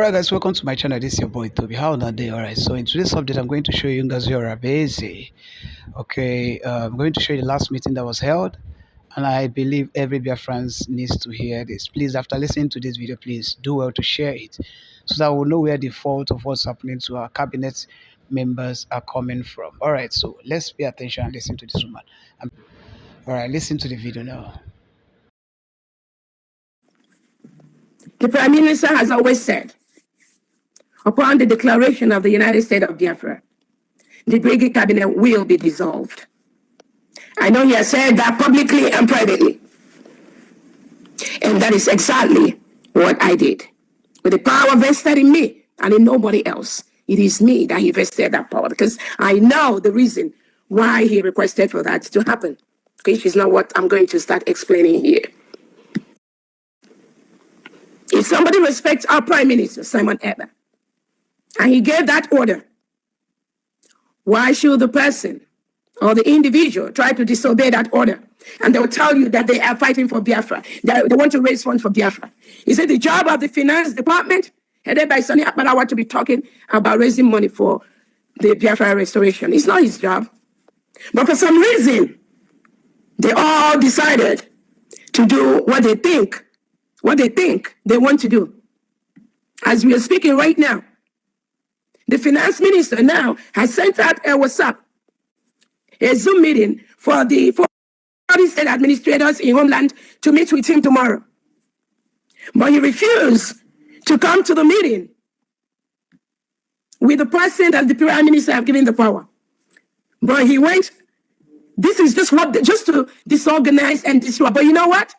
Alright guys, welcome to my channel. This is your boy Toby. How are they? Alright, so in today's update I'm going to show you Ngozi Orabueze. Okay, I'm going to show you the last meeting that was held, and I believe every Biafran needs to hear this. Please, after listening to this video, please do well to share it so that we'll know where the fault of what's happening to our cabinet members are coming from. Alright, so let's pay attention and listen to this woman. Alright, listen to the video now. The Prime Minister has always said, upon the declaration of the United States of Biafra, the Brigade Cabinet will be dissolved. I know he has said that publicly and privately. And that is exactly what I did. With the power vested in me and in nobody else, it is me that he vested that power, because I know the reason why he requested for that to happen, which is not what I'm going to start explaining here. If somebody respects our Prime Minister, Simon Eber, and he gave that order, why should the person or the individual try to disobey that order? And they will tell you that they are fighting for Biafra. They want to raise funds for Biafra. Is it the job of the finance department, headed by Sonny Akbarawa, to be talking about raising money for the Biafra restoration? It's not his job. But for some reason, they all decided to do what they think they want to do. As we are speaking right now, the finance minister now has sent out a WhatsApp, a Zoom meeting for the 40 state administrators in Homeland to meet with him tomorrow. But he refused to come to the meeting with the person that the Prime Minister have given the power. But he went, this is just to disorganize and disrupt. But you know what?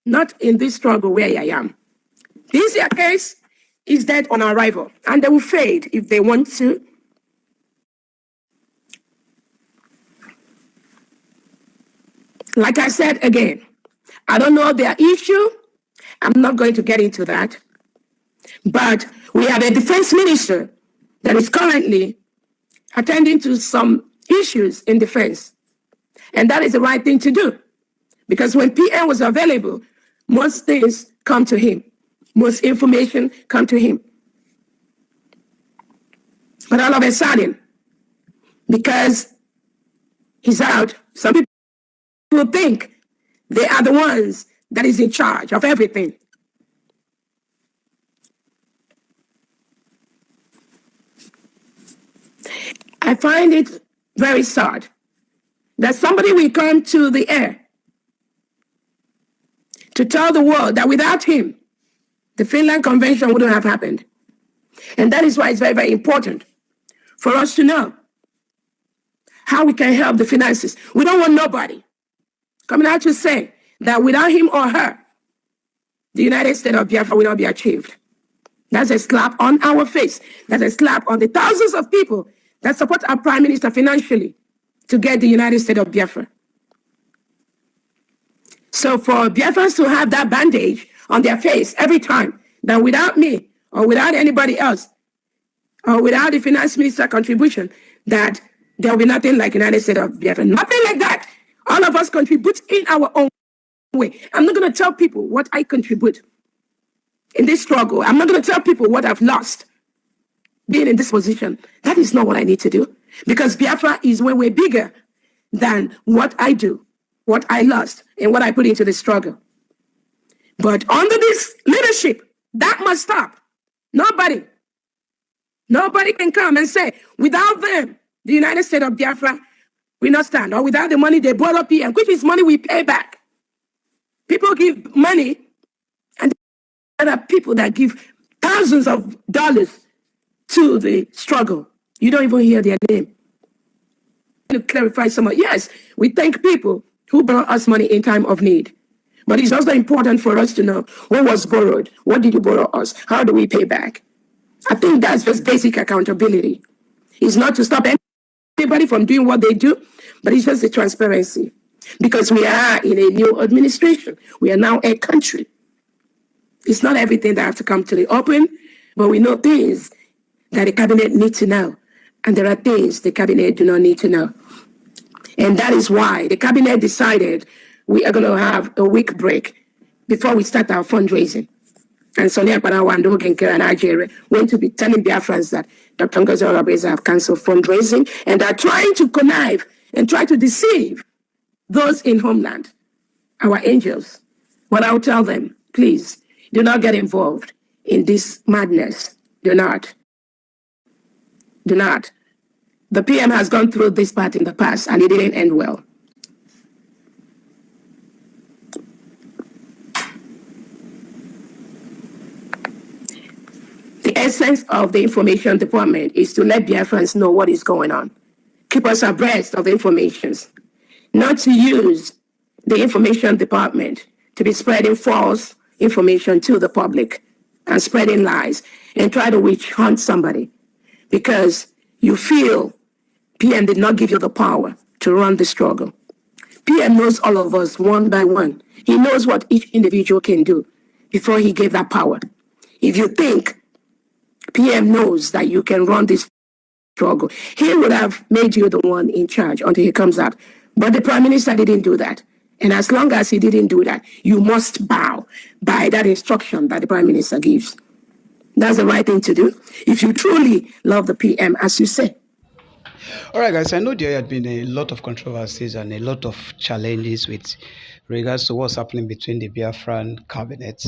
Not in this struggle where I am. This case is dead on arrival, and they will fade if they want to. Like I said again, I don't know their issue. I'm not going to get into that. But we have a defense minister that is currently attending to some issues in defense. And that is the right thing to do. Because when PM was available, most things come to him. Most information come to him. But all of a sudden, because he's out, some people think they are the ones that is in charge of everything. I find it very sad that somebody will come to the air to tell the world that without him, the Finland Convention wouldn't have happened. And that is why it's very, very important for us to know how we can help the finances. We don't want nobody coming out to say that without him or her, the United States of Biafra will not be achieved. That's a slap on our face. That's a slap on the thousands of people that support our Prime Minister financially to get the United States of Biafra. So for Biafrans to have that bandage on their face every time, that without me or without anybody else, or without the finance minister contribution, that there will be nothing like United States of Biafra. Nothing like that. All of us contribute in our own way. I'm not going to tell people what I contribute in this struggle. I'm not going to tell people what I've lost being in this position. That is not what I need to do. Because Biafra is way, way bigger than what I do, what I lost, and what I put into the struggle. But under this leadership, that must stop. Nobody can come and say, without them, the United States of Biafra will not stand. Or without the money they brought up here, which is money we pay back. People give money, and there are people that give thousands of dollars to the struggle. You don't even hear their name. To clarify somewhat, yes, we thank people who brought us money in time of need. But it's also important for us to know what was borrowed. What did you borrow us? How do we pay back? I think that's just basic accountability. It's not to stop anybody from doing what they do, but it's just the transparency. Because we are in a new administration. We are now a country. It's not everything that has to come to the open, but we know things that the cabinet needs to know. And there are things the cabinet do not need to know. And that is why the cabinet decided we are going to have a week break before we start our fundraising. and Sonia Panawando and Nigeria went to be telling Biafrans that Dr. Ngozi Orabueze have canceled fundraising and are trying to connive and try to deceive those in homeland, our angels. But I'll tell them, please, do not get involved in this madness. Do not. Do not. The PM has gone through this part in the past and it didn't end well. The essence of the information department is to let Biafrans know what is going on. Keep us abreast of the information, not to use the information department to be spreading false information to the public and spreading lies and try to witch hunt somebody because you feel PM did not give you the power to run the struggle. PM knows all of us one by one. He knows what each individual can do before he gave that power. If you think PM knows that you can run this struggle, he would have made you the one in charge until he comes out. But the Prime Minister didn't do that. And as long as he didn't do that, you must bow by that instruction that the Prime Minister gives. That's the right thing to do if you truly love the PM, as you say. All right, guys, I know there had been a lot of controversies and a lot of challenges with regards to what's happening between the Biafran cabinet.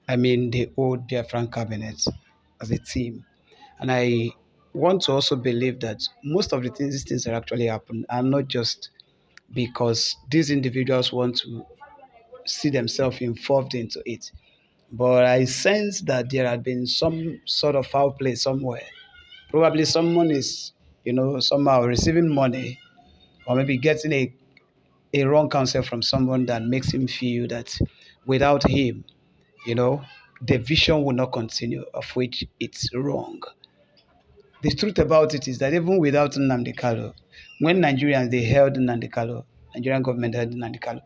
I mean, the old Biafran cabinet as a team. And I want to also believe that most of these things that actually happen are not just because these individuals want to see themselves involved into it. But I sense that there had been some sort of foul play somewhere. Probably someone is, somehow receiving money or maybe getting a wrong counsel from someone that makes him feel that without him, you know, the vision will not continue, of which it's wrong. The truth about it is that even without Nnamdi Kanu, when Nigerians they held Nnamdi Kanu, Nigerian government held Nnamdi Kanu,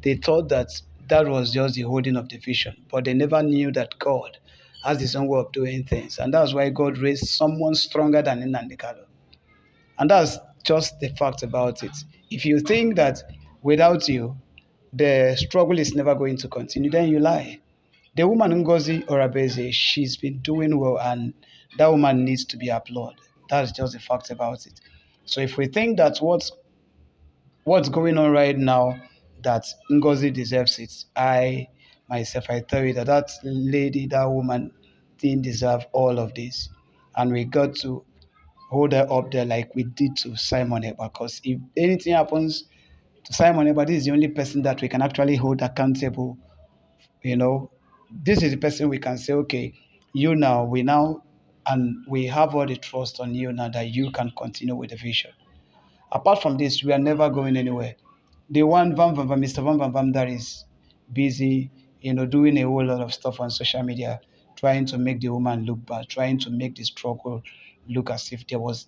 they thought that that was just the holding of the vision, but they never knew that God has his own way of doing things, and that's why God raised someone stronger than Nnamdi Kanu. And that's just the fact about it. If you think that without you, the struggle is never going to continue, then you lie. The woman Ngozi Orabueze, she's been doing well, and that woman needs to be applauded. That's just the fact about it. So if we think that what's going on right now, that Ngozi deserves it, I myself, I tell you that that lady, that woman, didn't deserve all of this, and we got to hold her up there like we did to Simon Ekpa. Because if anything happens to Simon Ekpa, this is the only person that we can actually hold accountable. You know, this is the person we can say, okay, and we have all the trust on you now that you can continue with the vision. Apart from this, we are never going anywhere. The one Mr. Van Vam that is busy, doing a whole lot of stuff on social media, trying to make the woman look bad, trying to make the struggle look as if there was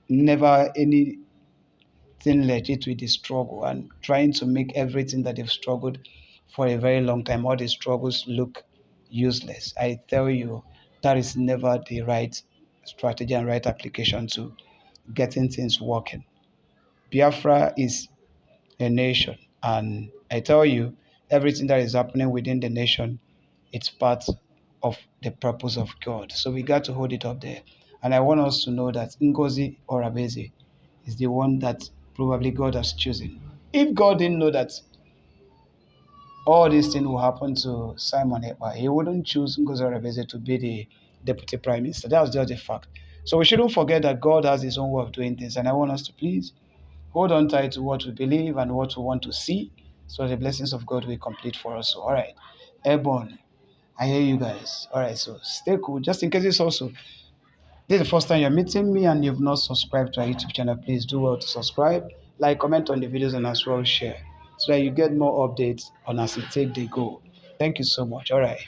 never anything legit with the struggle, and trying to make everything that they've struggled for a very long time, all the struggles look useless. I tell you, that is never the right strategy and right application to getting things working. Biafra is a nation, and I tell you, everything that is happening within the nation, it's part of the purpose of God. So we got to hold it up there. And I want us to know that Ngozi Orabueze is the one that probably God has chosen. If God didn't know that all these things will happen to Simon Ekpa, he wouldn't choose Ngozi Orabueze to be the deputy prime minister. That's just a fact. So we shouldn't forget that God has his own way of doing things. And I want us to please hold on tight to what we believe and what we want to see, so the blessings of God will complete for us. So, all right, Airborne, I hear you guys. All right, so stay cool. Just in case this is the first time you're meeting me and you've not subscribed to our YouTube channel, please do well to subscribe, like, comment on the videos, and as well share, so that you get more updates on as it take they go. Thank you so much. All right.